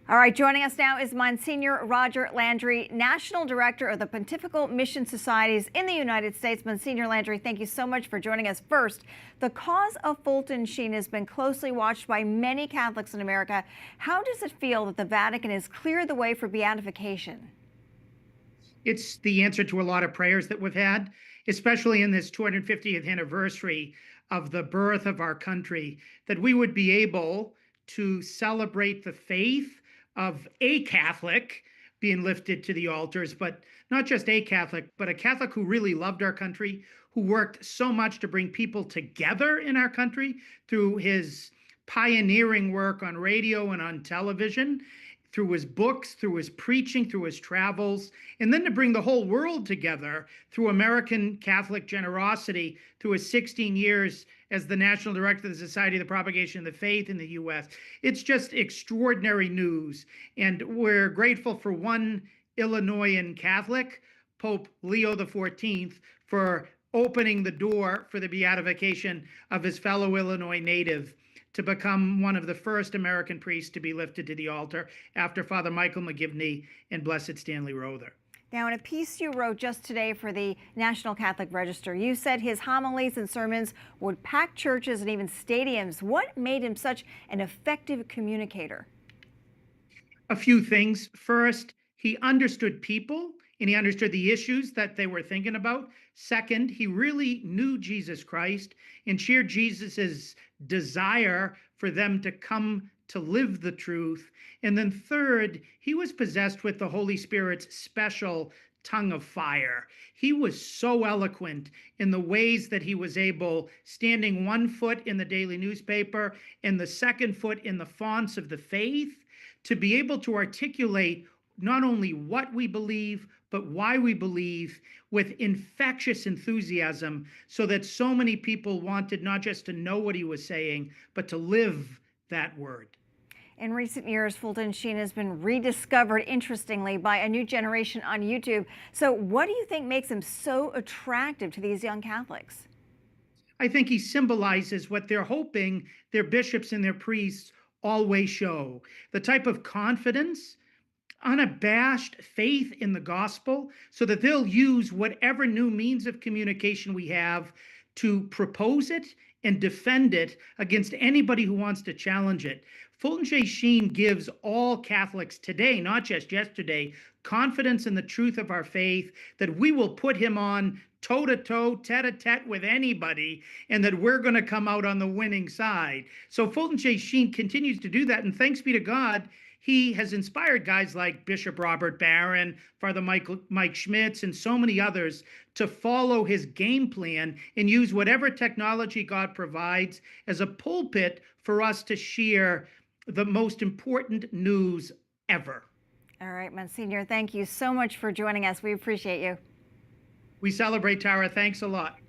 All right, joining us now is Monsignor Roger Landry, National Director of the Pontifical Mission Societies in the United States. Monsignor Landry, thank you so much for joining us. First, the cause of Fulton Sheen has been closely watched by many Catholics in America. How does it feel that the Vatican has cleared the way for beatification? It's the answer to a lot of prayers that we've had, especially in this 250th anniversary of the birth of our country, that we would be able to celebrate the faith of a Catholic being lifted to the altars, but not just a Catholic, but a Catholic who really loved our country, who worked so much to bring people together in our country through his pioneering work on radio and on television, through his books, through his preaching, through his travels, and then to bring the whole world together through American Catholic generosity through his 16 years as the National Director of the Society of the Propagation of the Faith in the U.S. It's just extraordinary news, and we're grateful for one Illinoisan Catholic, Pope Leo XIV, for opening the door for the beatification of his fellow Illinois native to become one of the first American priests to be lifted to the altar after Father Michael McGivney and Blessed Stanley Rother. Now, in a piece you wrote just today for the National Catholic Register, you said his homilies and sermons would pack churches and even stadiums. What made him such an effective communicator? A few things. First, he understood people and he understood the issues that they were thinking about. Second, he really knew Jesus Christ and shared Jesus's desire for them to come to live the truth. And then third, he was possessed with the Holy Spirit's special tongue of fire. He was so eloquent in the ways that he was able, standing one foot in the daily newspaper and the second foot in the fonts of the faith, to be able to articulate not only what we believe, but why we believe with infectious enthusiasm, so that so many people wanted not just to know what he was saying, but to live that word. In recent years, Fulton Sheen has been rediscovered, interestingly, by a new generation on YouTube. So what do you think makes him so attractive to these young Catholics? I think he symbolizes what they're hoping their bishops and their priests always show: the type of confidence, unabashed faith in the gospel, so that they'll use whatever new means of communication we have to propose it and defend it against anybody who wants to challenge it. Fulton J Sheen gives all Catholics today, not just yesterday, confidence in the truth of our faith, that we will put him on toe-to-toe, tete-a-tete with anybody, and that we're going to come out on the winning side. So Fulton J Sheen continues to do that, and thanks be to God, he has inspired guys like Bishop Robert Barron, Father Mike Schmitz, and so many others to follow his game plan and use whatever technology God provides as a pulpit for us to share the most important news ever. All right, Monsignor, thank you so much for joining us. We appreciate you. We celebrate, Tara. Thanks a lot.